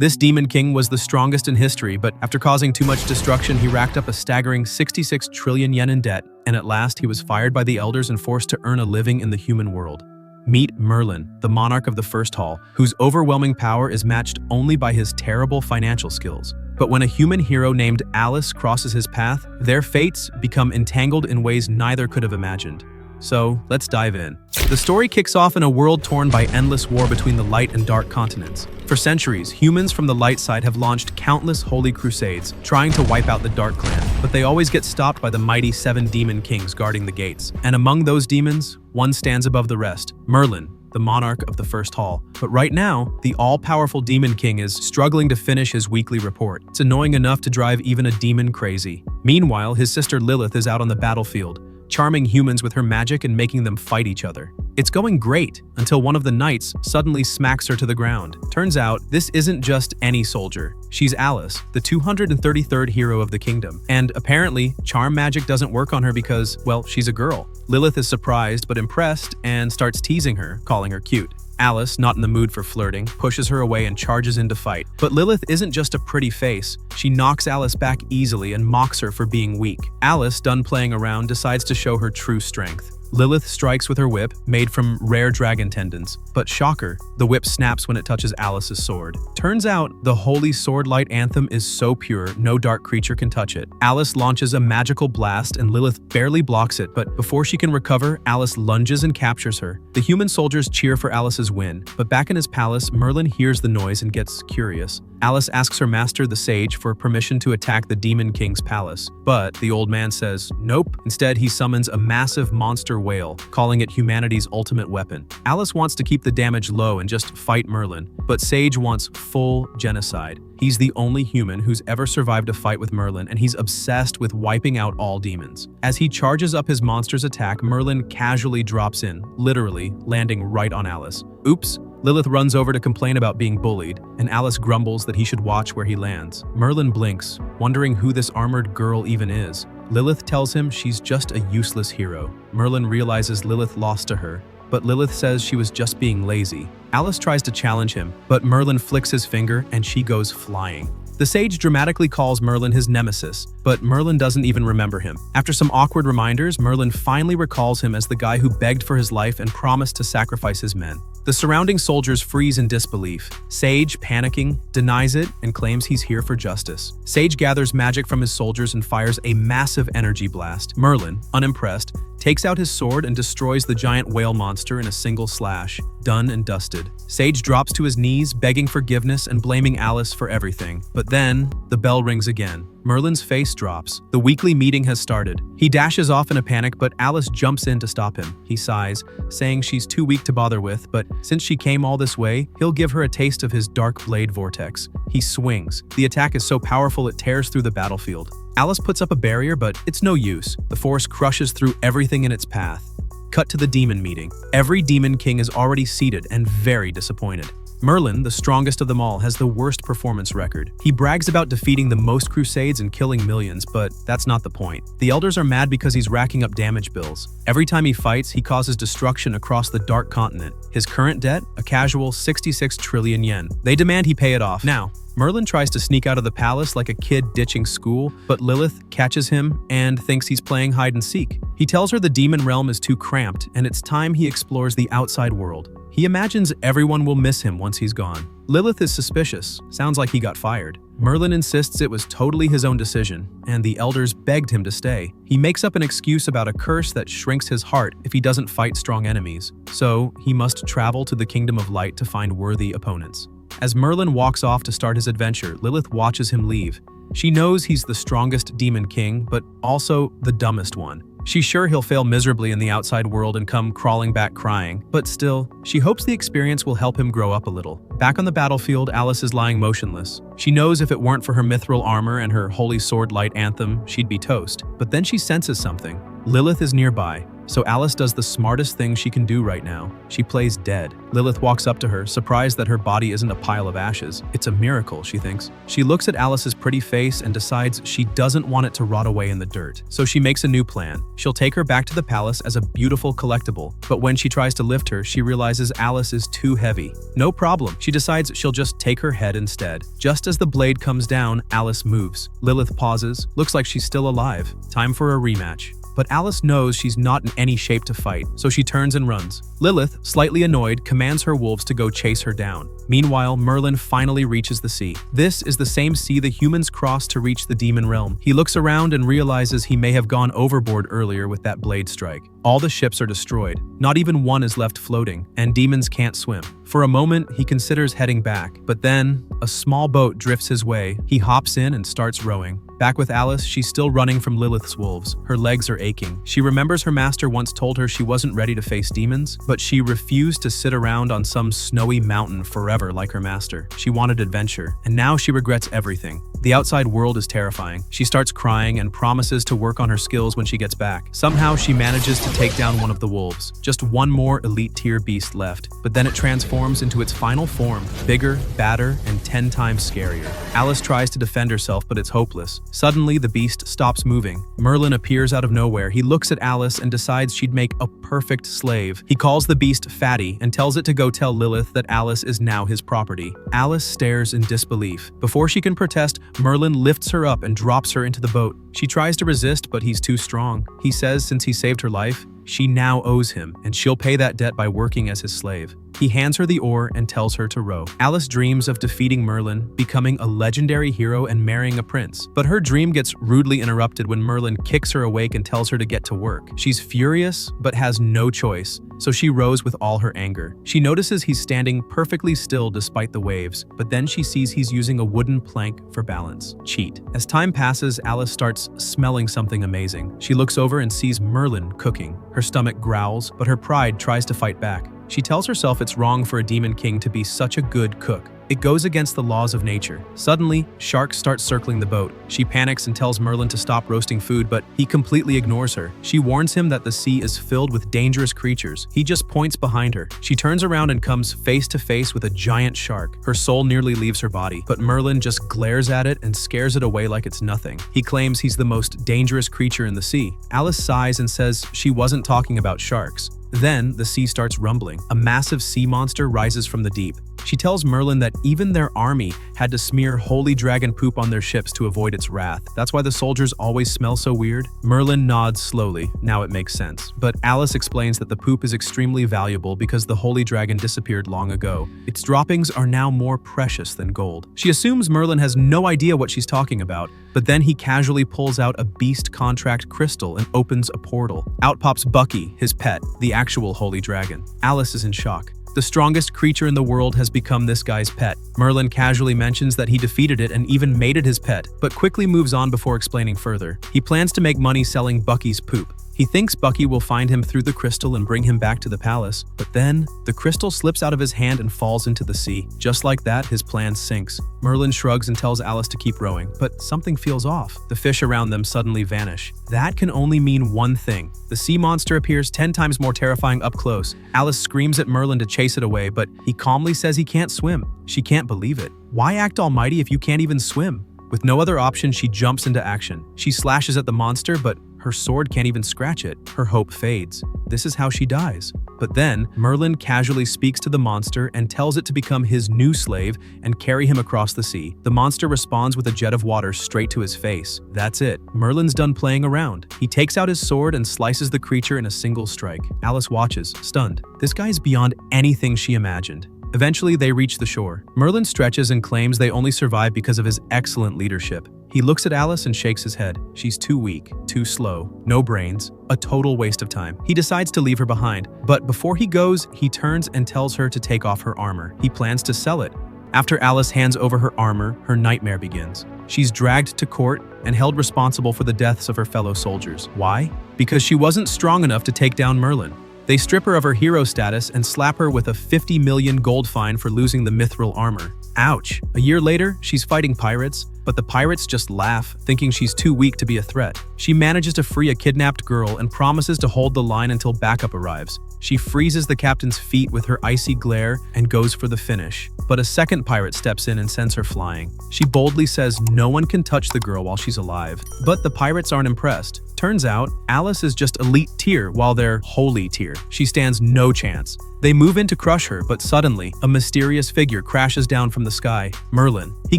This Demon King was the strongest in history, but after causing too much destruction, he racked up a staggering 66 trillion yen in debt, and at last he was fired by the elders and forced to earn a living in the human world. Meet Merlin, the monarch of the first hall, whose overwhelming power is matched only by his terrible financial skills. But when a human hero named Alice crosses his path, their fates become entangled in ways neither could have imagined. So, let's dive in. The story kicks off in a world torn by endless war between the light and dark continents. For centuries, humans from the light side have launched countless holy crusades, trying to wipe out the Dark Clan, but they always get stopped by the mighty 7 demon kings guarding the gates. And among those demons, one stands above the rest, Merlin, the monarch of the first hall. But right now, the all-powerful Demon King is struggling to finish his weekly report. It's annoying enough to drive even a demon crazy. Meanwhile, his sister Lilith is out on the battlefield, charming humans with her magic and making them fight each other. It's going great until one of the knights suddenly smacks her to the ground. Turns out, this isn't just any soldier. She's Alice, the 233rd hero of the kingdom. And apparently, charm magic doesn't work on her because, well, she's a girl. Lilith is surprised but impressed and starts teasing her, calling her cute. Alice, not in the mood for flirting, pushes her away and charges in to fight. But Lilith isn't just a pretty face. She knocks Alice back easily and mocks her for being weak. Alice, done playing around, decides to show her true strength. Lilith strikes with her whip, made from rare dragon tendons. But shocker, the whip snaps when it touches Alice's sword. Turns out, the holy sword light anthem is so pure, no dark creature can touch it. Alice launches a magical blast and Lilith barely blocks it, but before she can recover, Alice lunges and captures her. The human soldiers cheer for Alice's win, but back in his palace, Merlin hears the noise and gets curious. Alice asks her master, the sage, for permission to attack the Demon King's palace, but the old man says nope. Instead, he summons a massive monster whale, calling it humanity's ultimate weapon. Alice wants to keep the damage low and just fight Merlin, but Sage wants full genocide. He's the only human who's ever survived a fight with Merlin, and he's obsessed with wiping out all demons. As he charges up his monster's attack, Merlin casually drops in, literally landing right on Alice. Oops. Lilith runs over to complain about being bullied, and Alice grumbles that he should watch where he lands. Merlin blinks, wondering who this armored girl even is. Lilith tells him she's just a useless hero. Merlin realizes Lilith lost to her, but Lilith says she was just being lazy. Alice tries to challenge him, but Merlin flicks his finger and she goes flying. The sage dramatically calls Merlin his nemesis, but Merlin doesn't even remember him. After some awkward reminders, Merlin finally recalls him as the guy who begged for his life and promised to sacrifice his men. The surrounding soldiers freeze in disbelief. Sage, panicking, denies it and claims he's here for justice. Sage gathers magic from his soldiers and fires a massive energy blast. Merlin, unimpressed, takes out his sword and destroys the giant whale monster in a single slash. Done and dusted. Sage drops to his knees, begging forgiveness and blaming Alice for everything. But then, the bell rings again. Merlin's face drops. The weekly meeting has started. He dashes off in a panic, but Alice jumps in to stop him. He sighs, saying she's too weak to bother with, but since she came all this way, he'll give her a taste of his dark blade vortex. He swings. The attack is so powerful it tears through the battlefield. Alice puts up a barrier, but it's no use. The force crushes through everything in its path. Cut to the demon meeting. Every demon king is already seated and very disappointed. Merlin, the strongest of them all, has the worst performance record. He brags about defeating the most crusades and killing millions, but that's not the point. The elders are mad because he's racking up damage bills. Every time he fights, he causes destruction across the Dark Continent. His current debt? A casual 66 trillion yen. They demand he pay it off. Now, Merlin tries to sneak out of the palace like a kid ditching school, but Lilith catches him and thinks he's playing hide and seek. He tells her the demon realm is too cramped and it's time he explores the outside world. He imagines everyone will miss him once he's gone. Lilith is suspicious. Sounds like he got fired. Merlin insists it was totally his own decision, and the elders begged him to stay. He makes up an excuse about a curse that shrinks his heart if he doesn't fight strong enemies. So, he must travel to the Kingdom of Light to find worthy opponents. As Merlin walks off to start his adventure, Lilith watches him leave. She knows he's the strongest demon king, but also the dumbest one. She's sure he'll fail miserably in the outside world and come crawling back crying, but still, she hopes the experience will help him grow up a little. Back on the battlefield, Alice is lying motionless. She knows if it weren't for her mithril armor and her holy sword light anthem, she'd be toast. But then she senses something. Lilith is nearby. So Alice does the smartest thing she can do right now. She plays dead. Lilith walks up to her, surprised that her body isn't a pile of ashes. It's a miracle, she thinks. She looks at Alice's pretty face and decides she doesn't want it to rot away in the dirt. So she makes a new plan. She'll take her back to the palace as a beautiful collectible. But when she tries to lift her, she realizes Alice is too heavy. No problem. She decides she'll just take her head instead. Just as the blade comes down, Alice moves. Lilith pauses. Looks like she's still alive. Time for a rematch. But Alice knows she's not in any shape to fight, so she turns and runs. Lilith, slightly annoyed, commands her wolves to go chase her down. Meanwhile, Merlin finally reaches the sea. This is the same sea the humans crossed to reach the demon realm. He looks around and realizes he may have gone overboard earlier with that blade strike. All the ships are destroyed. Not even one is left floating, and demons can't swim. For a moment, he considers heading back, but then a small boat drifts his way. He hops in and starts rowing. Back with Alice, she's still running from Lilith's wolves. Her legs are aching. She remembers her master once told her she wasn't ready to face demons, but she refused to sit around on some snowy mountain forever like her master. She wanted adventure, and now she regrets everything. The outside world is terrifying. She starts crying and promises to work on her skills when she gets back. Somehow she manages to take down one of the wolves. Just one more elite tier beast left, but then it transforms into its final form, bigger, badder, and 10 times scarier. Alice tries to defend herself, but it's hopeless. Suddenly, the beast stops moving. Merlin appears out of nowhere. He looks at Alice and decides she'd make a perfect slave. He calls the beast Fatty and tells it to go tell Lilith that Alice is now his property. Alice stares in disbelief. Before she can protest, Merlin lifts her up and drops her into the boat. She tries to resist, but he's too strong. He says since he saved her life, she now owes him, and she'll pay that debt by working as his slave. He hands her the oar and tells her to row. Alice dreams of defeating Merlin, becoming a legendary hero, and marrying a prince. But her dream gets rudely interrupted when Merlin kicks her awake and tells her to get to work. She's furious, but has no choice, so she rows with all her anger. She notices he's standing perfectly still despite the waves, but then she sees he's using a wooden plank for balance. Cheat. As time passes, Alice starts smelling something amazing. She looks over and sees Merlin cooking. Her stomach growls, but her pride tries to fight back. She tells herself it's wrong for a demon king to be such a good cook. It goes against the laws of nature. Suddenly, sharks start circling the boat. She panics and tells Merlin to stop roasting food, but he completely ignores her. She warns him that the sea is filled with dangerous creatures. He just points behind her. She turns around and comes face to face with a giant shark. Her soul nearly leaves her body, but Merlin just glares at it and scares it away like it's nothing. He claims he's the most dangerous creature in the sea. Alice sighs and says she wasn't talking about sharks. Then, the sea starts rumbling. A massive sea monster rises from the deep. She tells Merlin that even their army had to smear holy dragon poop on their ships to avoid its wrath. That's why the soldiers always smell so weird. Merlin nods slowly. Now it makes sense. But Alice explains that the poop is extremely valuable because the holy dragon disappeared long ago. Its droppings are now more precious than gold. She assumes Merlin has no idea what she's talking about, but then he casually pulls out a beast contract crystal and opens a portal. Out pops Bucky, his pet, the actual holy dragon. Alice is in shock. The strongest creature in the world has become this guy's pet. Merlin casually mentions that he defeated it and even made it his pet, but quickly moves on before explaining further. He plans to make money selling Bucky's poop. He thinks Bucky will find him through the crystal and bring him back to the palace, but then the crystal slips out of his hand and falls into the sea. Just like that, his plan sinks. Merlin shrugs and tells Alice to keep rowing, but something feels off. The fish around them suddenly vanish. That can only mean one thing. The sea monster appears 10 times more terrifying up close. Alice screams at Merlin to chase it away, but he calmly says he can't swim. She can't believe it. Why act almighty if you can't even swim? With no other option, she jumps into action. She slashes at the monster, but her sword can't even scratch it. Her hope fades. This is how she dies. But then, Merlin casually speaks to the monster and tells it to become his new slave and carry him across the sea. The monster responds with a jet of water straight to his face. That's it. Merlin's done playing around. He takes out his sword and slices the creature in a single strike. Alice watches, stunned. This guy is beyond anything she imagined. Eventually, they reach the shore. Merlin stretches and claims they only survived because of his excellent leadership. He looks at Alice and shakes his head. She's too weak, too slow, no brains, a total waste of time. He decides to leave her behind, but before he goes, he turns and tells her to take off her armor. He plans to sell it. After Alice hands over her armor, her nightmare begins. She's dragged to court and held responsible for the deaths of her fellow soldiers. Why? Because she wasn't strong enough to take down Merlin. They strip her of her hero status and slap her with a 50 million gold fine for losing the mithril armor. Ouch. A year later, she's fighting pirates, but the pirates just laugh, thinking she's too weak to be a threat. She manages to free a kidnapped girl and promises to hold the line until backup arrives. She freezes the captain's feet with her icy glare and goes for the finish. But a second pirate steps in and sends her flying. She boldly says no one can touch the girl while she's alive. But the pirates aren't impressed. Turns out, Alice is just elite tier while they're holy tier. She stands no chance. They move in to crush her, but suddenly, a mysterious figure crashes down from the sky, Merlin. He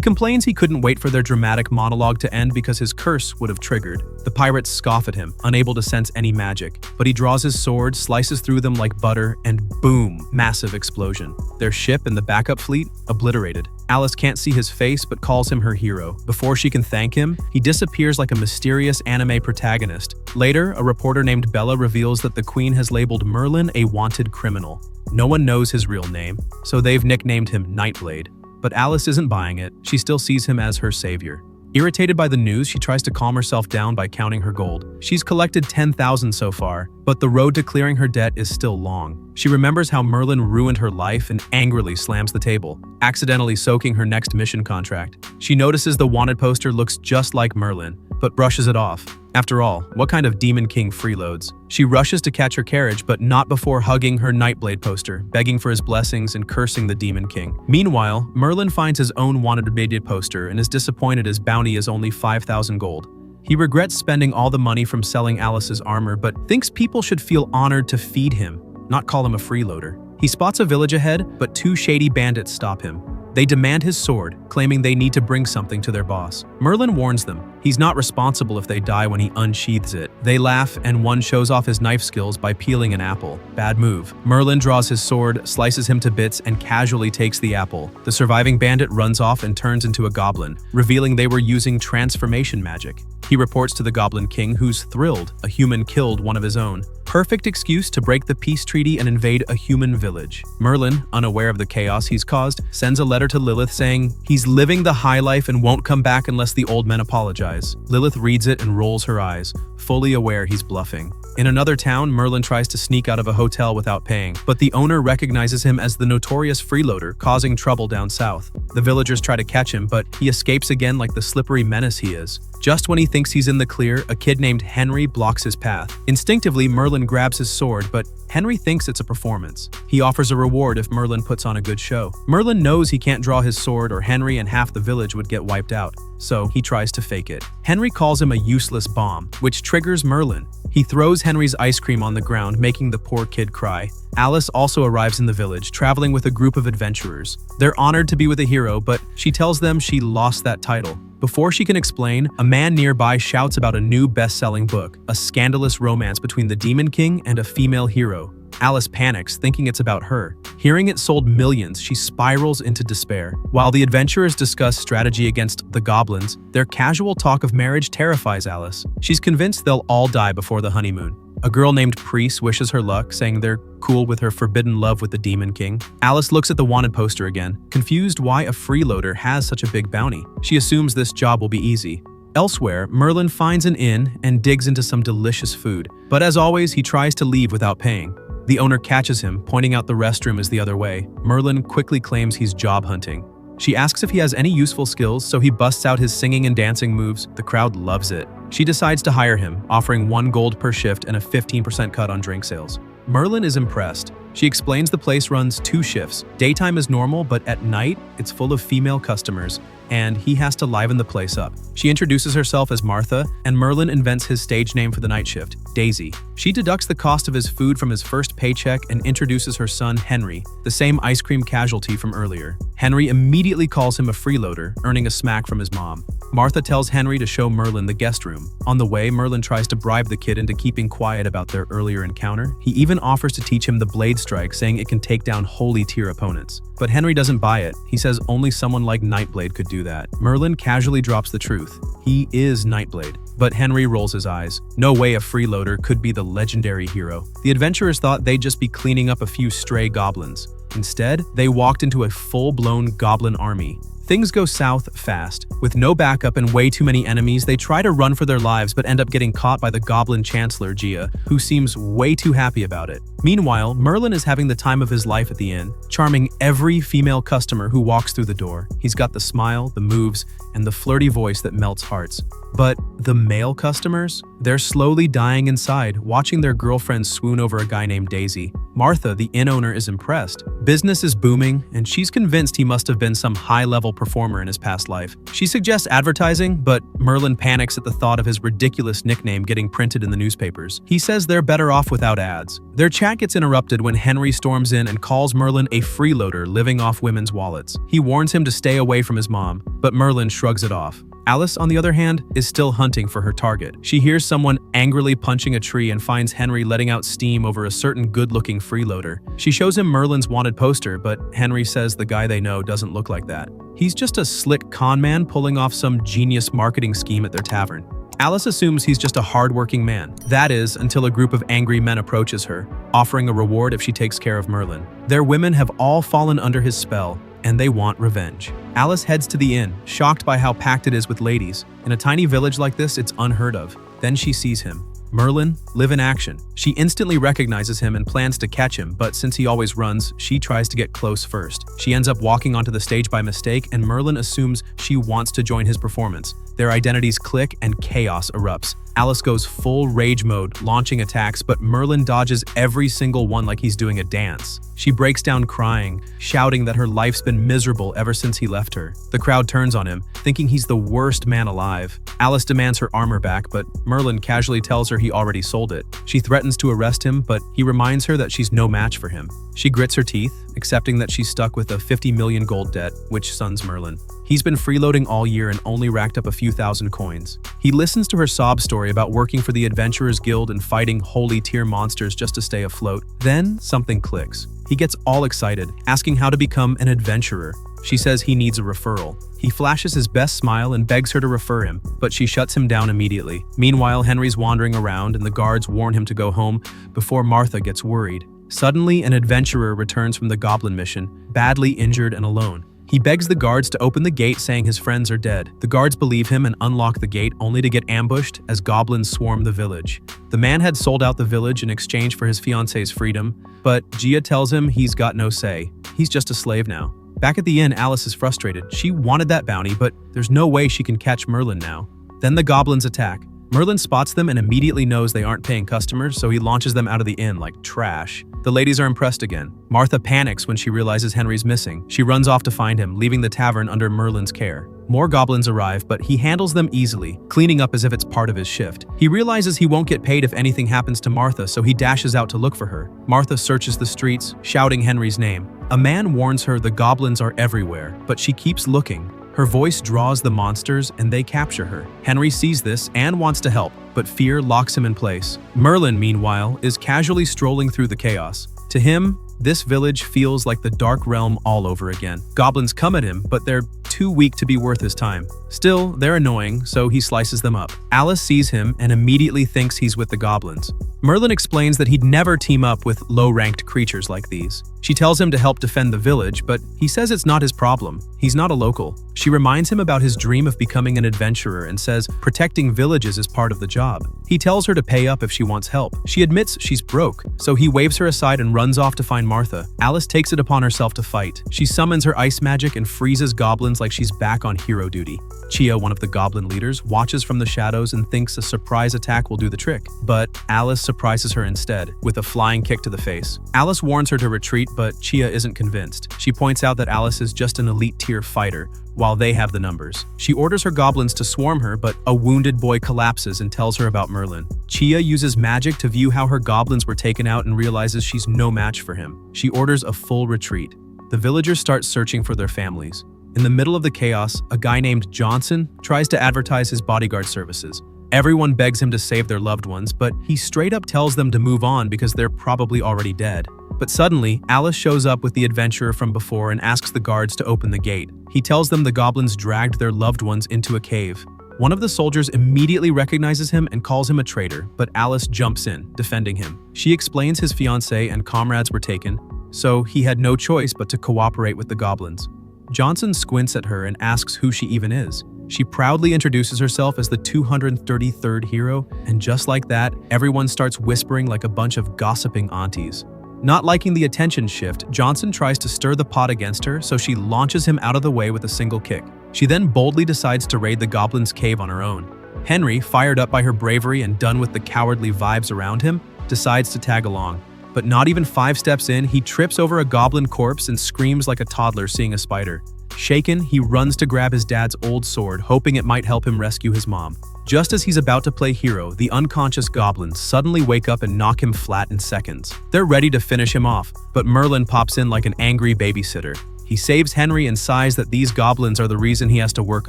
complains he couldn't wait for their dramatic monologue to end because his curse would have triggered. The pirates scoff at him, unable to sense any magic. But he draws his sword, slices through them like butter, and boom, massive explosion. Their ship and the backup fleet obliterated. Alice can't see his face but calls him her hero. Before she can thank him, he disappears like a mysterious anime protagonist. Later, a reporter named Bella reveals that the queen has labeled Merlin a wanted criminal. No one knows his real name, so they've nicknamed him Nightblade. But Alice isn't buying it. She still sees him as her savior. Irritated by the news, she tries to calm herself down by counting her gold. She's collected 10,000 so far, but the road to clearing her debt is still long. She remembers how Merlin ruined her life and angrily slams the table, accidentally soaking her next mission contract. She notices the wanted poster looks just like Merlin, but brushes it off. After all, what kind of Demon King freeloads? She rushes to catch her carriage, but not before hugging her Nightblade poster, begging for his blessings and cursing the Demon King. Meanwhile, Merlin finds his own wanted baited poster and is disappointed his bounty is only 5,000 gold. He regrets spending all the money from selling Alice's armor, but thinks people should feel honored to feed him, not call him a freeloader. He spots a village ahead, but two shady bandits stop him. They demand his sword, claiming they need to bring something to their boss. Merlin warns them. He's not responsible if they die when he unsheathes it. They laugh, and one shows off his knife skills by peeling an apple. Bad move. Merlin draws his sword, slices him to bits, and casually takes the apple. The surviving bandit runs off and turns into a goblin, revealing they were using transformation magic. He reports to the Goblin King, who's thrilled a human killed one of his own. Perfect excuse to break the peace treaty and invade a human village. Merlin, unaware of the chaos he's caused, sends a letter to Lilith saying he's living the high life and won't come back unless the old men apologize. Lilith reads it and rolls her eyes, fully aware he's bluffing. In another town, Merlin tries to sneak out of a hotel without paying, but the owner recognizes him as the notorious freeloader, causing trouble down south. The villagers try to catch him, but he escapes again like the slippery menace he is. Just when he thinks he's in the clear, a kid named Henry blocks his path. Instinctively, Merlin grabs his sword, but Henry thinks it's a performance. He offers a reward if Merlin puts on a good show. Merlin knows he can't draw his sword or Henry and half the village would get wiped out, so he tries to fake it. Henry calls him a useless bomb, which triggers Merlin. He throws Henry's ice cream on the ground, making the poor kid cry. Alice also arrives in the village, traveling with a group of adventurers. They're honored to be with a hero, but she tells them she lost that title. Before she can explain, a man nearby shouts about a new best-selling book, a scandalous romance between the Demon King and a female hero. Alice panics, thinking it's about her. Hearing it sold millions, she spirals into despair. While the adventurers discuss strategy against the goblins, their casual talk of marriage terrifies Alice. She's convinced they'll all die before the honeymoon. A girl named Priest wishes her luck, saying they're cool with her forbidden love with the Demon King. Alice looks at the wanted poster again, confused why a freeloader has such a big bounty. She assumes this job will be easy. Elsewhere, Merlin finds an inn and digs into some delicious food. But as always, he tries to leave without paying. The owner catches him, pointing out the restroom is the other way. Merlin quickly claims he's job hunting. She asks if he has any useful skills, so he busts out his singing and dancing moves. The crowd loves it. She decides to hire him, offering 1 gold per shift and a 15% cut on drink sales. Merlin is impressed. She explains the place runs 2 shifts. Daytime is normal, but at night, it's full of female customers, and he has to liven the place up. She introduces herself as Martha, and Merlin invents his stage name for the night shift, Daisy. She deducts the cost of his food from his first paycheck and introduces her son, Henry, the same ice cream casualty from earlier. Henry immediately calls him a freeloader, earning a smack from his mom. Martha tells Henry to show Merlin the guest room. On the way, Merlin tries to bribe the kid into keeping quiet about their earlier encounter. He even offers to teach him the blade strike, saying it can take down holy tier opponents. But Henry doesn't buy it. He says only someone like Nightblade could do that. Merlin casually drops the truth. He is Nightblade. But Henry rolls his eyes. No way a freeloader could be the legendary hero. The adventurers thought they'd just be cleaning up a few stray goblins. Instead, they walked into a full-blown goblin army. Things go south fast. With no backup and way too many enemies, they try to run for their lives but end up getting caught by the Goblin Chancellor, Gia, who seems way too happy about it. Meanwhile, Merlin is having the time of his life at the inn, charming every female customer who walks through the door. He's got the smile, the moves, and the flirty voice that melts hearts. But the male customers? They're slowly dying inside, watching their girlfriends swoon over a guy named Daisy. Martha, the inn owner, is impressed. Business is booming, and she's convinced he must have been some high-level performer in his past life. She suggests advertising, but Merlin panics at the thought of his ridiculous nickname getting printed in the newspapers. He says they're better off without ads. Their chat gets interrupted when Henry storms in and calls Merlin a freeloader living off women's wallets. He warns him to stay away from his mom, but Merlin shrugs it off. Alice, on the other hand, is still hunting for her target. She hears someone angrily punching a tree and finds Henry letting out steam over a certain good-looking freeloader. She shows him Merlin's wanted poster, but Henry says the guy they know doesn't look like that. He's just a slick con man pulling off some genius marketing scheme at their tavern. Alice assumes he's just a hard-working man. That is, until a group of angry men approaches her, offering a reward if she takes care of Merlin. Their women have all fallen under his spell, and they want revenge. Alice heads to the inn, shocked by how packed it is with ladies. In a tiny village like this, it's unheard of. Then she sees him. Merlin, live in action. She instantly recognizes him and plans to catch him, but since he always runs, she tries to get close first. She ends up walking onto the stage by mistake, and Merlin assumes she wants to join his performance. Their identities click and chaos erupts. Alice goes full rage mode, launching attacks, but Merlin dodges every single one like he's doing a dance. She breaks down crying, shouting that her life's been miserable ever since he left her. The crowd turns on him, thinking he's the worst man alive. Alice demands her armor back, but Merlin casually tells her he already sold it. She threatens to arrest him, but he reminds her that she's no match for him. She grits her teeth, accepting that she's stuck with a 50 million gold debt, which stuns Merlin. He's been freeloading all year and only racked up a few thousand coins. He listens to her sob story about working for the Adventurers Guild and fighting holy tier monsters just to stay afloat. Then something clicks. He gets all excited, asking how to become an adventurer. She says he needs a referral. He flashes his best smile and begs her to refer him, but she shuts him down immediately. Meanwhile, Henry's wandering around and the guards warn him to go home before Martha gets worried. Suddenly, an adventurer returns from the goblin mission, badly injured and alone. He begs the guards to open the gate, saying his friends are dead. The guards believe him and unlock the gate, only to get ambushed as goblins swarm the village. The man had sold out the village in exchange for his fiance's freedom, but Gia tells him he's got no say. He's just a slave now. Back at the inn, Alice is frustrated. She wanted that bounty, but there's no way she can catch Merlin now. Then the goblins attack. Merlin spots them and immediately knows they aren't paying customers, so he launches them out of the inn like trash. The ladies are impressed again. Martha panics when she realizes Henry's missing. She runs off to find him, leaving the tavern under Merlin's care. More goblins arrive, but he handles them easily, cleaning up as if it's part of his shift. He realizes he won't get paid if anything happens to Martha, so he dashes out to look for her. Martha searches the streets, shouting Henry's name. A man warns her the goblins are everywhere, but she keeps looking. Her voice draws the monsters and they capture her. Henry sees this and wants to help, but fear locks him in place. Merlin, meanwhile, is casually strolling through the chaos. To him, this village feels like the Dark Realm all over again. Goblins come at him, but they're too weak to be worth his time. Still, they're annoying, so he slices them up. Alice sees him and immediately thinks he's with the goblins. Merlin explains that he'd never team up with low-ranked creatures like these. She tells him to help defend the village, but he says it's not his problem. He's not a local. She reminds him about his dream of becoming an adventurer and says protecting villages is part of the job. He tells her to pay up if she wants help. She admits she's broke, so he waves her aside and runs off to find Martha. Alice takes it upon herself to fight. She summons her ice magic and freezes goblins like she's back on hero duty. Chia, one of the goblin leaders, watches from the shadows and thinks a surprise attack will do the trick. But Alice surprises her instead, with a flying kick to the face. Alice warns her to retreat, but Chia isn't convinced. She points out that Alice is just an elite tier fighter, while they have the numbers. She orders her goblins to swarm her, but a wounded boy collapses and tells her about Merlin. Chia uses magic to view how her goblins were taken out and realizes she's no match for him. She orders a full retreat. The villagers start searching for their families. In the middle of the chaos, a guy named Johnson tries to advertise his bodyguard services. Everyone begs him to save their loved ones, but he straight up tells them to move on because they're probably already dead. But suddenly, Alice shows up with the adventurer from before and asks the guards to open the gate. He tells them the goblins dragged their loved ones into a cave. One of the soldiers immediately recognizes him and calls him a traitor, but Alice jumps in, defending him. She explains his fiancée and comrades were taken, so he had no choice but to cooperate with the goblins. Johnson squints at her and asks who she even is. She proudly introduces herself as the 233rd hero, and just like that, everyone starts whispering like a bunch of gossiping aunties. Not liking the attention shift, Johnson tries to stir the pot against her, so she launches him out of the way with a single kick. She then boldly decides to raid the goblin's cave on her own. Henry, fired up by her bravery and done with the cowardly vibes around him, decides to tag along. But not even 5 steps in, he trips over a goblin corpse and screams like a toddler seeing a spider. Shaken, he runs to grab his dad's old sword, hoping it might help him rescue his mom. Just as he's about to play hero, the unconscious goblins suddenly wake up and knock him flat in seconds. They're ready to finish him off, but Merlin pops in like an angry babysitter. He saves Henry and sighs that these goblins are the reason he has to work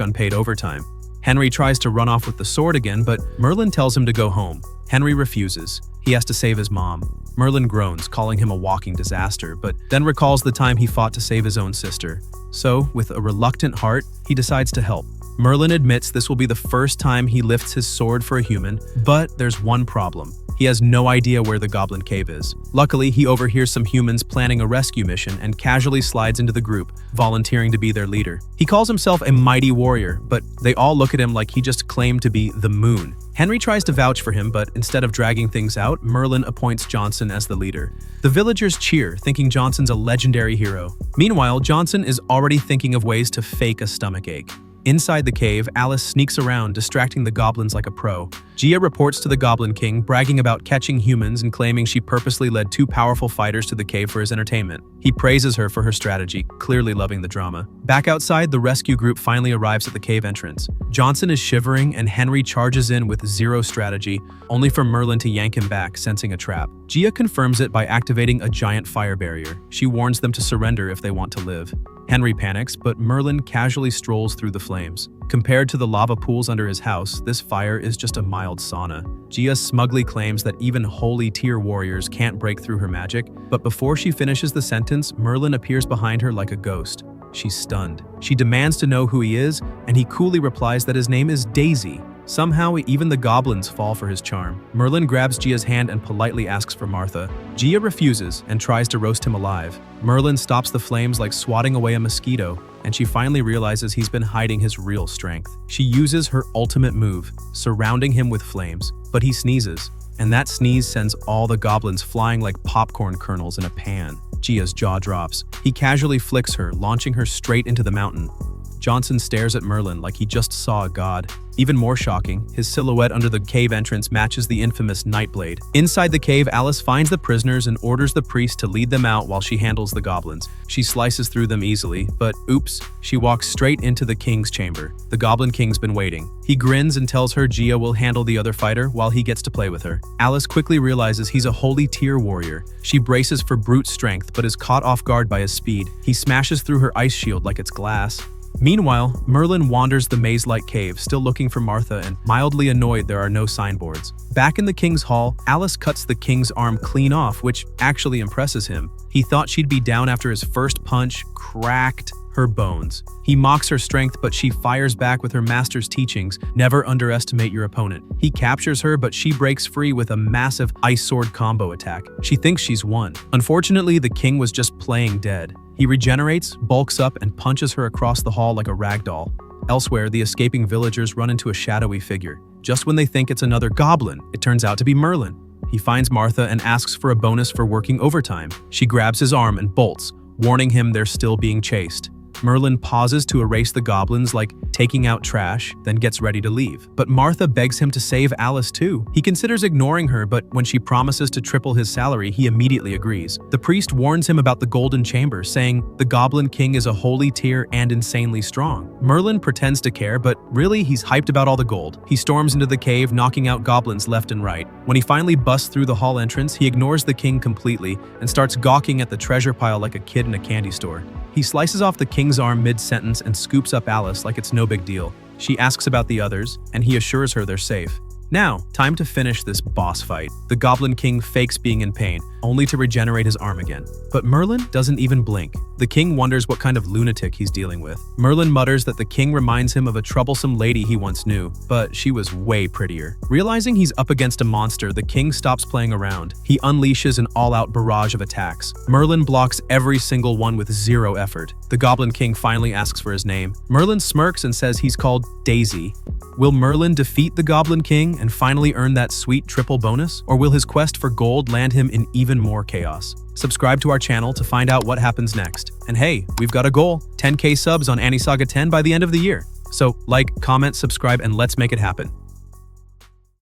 unpaid overtime. Henry tries to run off with the sword again, but Merlin tells him to go home. Henry refuses. He has to save his mom. Merlin groans, calling him a walking disaster, but then recalls the time he fought to save his own sister. So, with a reluctant heart, he decides to help. Merlin admits this will be the first time he lifts his sword for a human, but there's one problem. He has no idea where the goblin cave is. Luckily, he overhears some humans planning a rescue mission and casually slides into the group, volunteering to be their leader. He calls himself a mighty warrior, but they all look at him like he just claimed to be the moon. Henry tries to vouch for him, but instead of dragging things out, Merlin appoints Johnson as the leader. The villagers cheer, thinking Johnson's a legendary hero. Meanwhile, Johnson is already thinking of ways to fake a stomachache. Inside the cave, Alice sneaks around, distracting the goblins like a pro. Gia reports to the Goblin King, bragging about catching humans and claiming she purposely led 2 powerful fighters to the cave for his entertainment. He praises her for her strategy, clearly loving the drama. Back outside, the rescue group finally arrives at the cave entrance. Johnson is shivering and Henry charges in with 0 strategy, only for Merlin to yank him back, sensing a trap. Gia confirms it by activating a giant fire barrier. She warns them to surrender if they want to live. Henry panics, but Merlin casually strolls through the flames. Compared to the lava pools under his house, this fire is just a mild sauna. Gia smugly claims that even holy tier warriors can't break through her magic, but before she finishes the sentence, Merlin appears behind her like a ghost. She's stunned. She demands to know who he is, and he coolly replies that his name is Daisy. Somehow, even the goblins fall for his charm. Merlin grabs Gia's hand and politely asks for Martha. Gia refuses and tries to roast him alive. Merlin stops the flames like swatting away a mosquito, and she finally realizes he's been hiding his real strength. She uses her ultimate move, surrounding him with flames, but he sneezes, and that sneeze sends all the goblins flying like popcorn kernels in a pan. Gia's jaw drops. He casually flicks her, launching her straight into the mountain. Johnson stares at Merlin like he just saw a god. Even more shocking, his silhouette under the cave entrance matches the infamous Nightblade. Inside the cave, Alice finds the prisoners and orders the priest to lead them out while she handles the goblins. She slices through them easily, but oops, she walks straight into the king's chamber. The Goblin King's been waiting. He grins and tells her Gia will handle the other fighter while he gets to play with her. Alice quickly realizes he's a holy tier warrior. She braces for brute strength but is caught off guard by his speed. He smashes through her ice shield like it's glass. Meanwhile, Merlin wanders the maze-like cave, still looking for Martha and mildly annoyed there are no signboards. Back in the king's hall, Alice cuts the king's arm clean off, which actually impresses him. He thought she'd be down after his first punch, cracked her bones. He mocks her strength, but she fires back with her master's teachings, never underestimate your opponent. He captures her, but she breaks free with a massive ice sword combo attack. She thinks she's won. Unfortunately, the king was just playing dead. He regenerates, bulks up, and punches her across the hall like a ragdoll. Elsewhere, the escaping villagers run into a shadowy figure. Just when they think it's another goblin, it turns out to be Merlin. He finds Martha and asks for a bonus for working overtime. She grabs his arm and bolts, warning him they're still being chased. Merlin pauses to erase the goblins like taking out trash, then gets ready to leave. But Martha begs him to save Alice too. He considers ignoring her, but when she promises to triple his salary, he immediately agrees. The priest warns him about the Golden Chamber, saying the Goblin King is a holy tier and insanely strong. Merlin pretends to care, but really he's hyped about all the gold. He storms into the cave, knocking out goblins left and right. When he finally busts through the hall entrance, he ignores the king completely and starts gawking at the treasure pile like a kid in a candy store. He slices off the king's arm mid-sentence and scoops up Alice like it's no big deal. She asks about the others, and he assures her they're safe. Now, time to finish this boss fight. The Goblin King fakes being in pain, only to regenerate his arm again. But Merlin doesn't even blink. The king wonders what kind of lunatic he's dealing with. Merlin mutters that the king reminds him of a troublesome lady he once knew, but she was way prettier. Realizing he's up against a monster, the king stops playing around. He unleashes an all-out barrage of attacks. Merlin blocks every single one with 0 effort. The The Goblin King finally asks for his name. Merlin smirks and says he's called Daisy. Will Merlin defeat the Goblin King and finally earn that sweet triple bonus? Or will his quest for gold land him in even more chaos? Subscribe to our channel to find out what happens next. And hey, we've got a goal, 10K subs on Saga 10 by the end of the year. So like, comment, subscribe, and let's make it happen.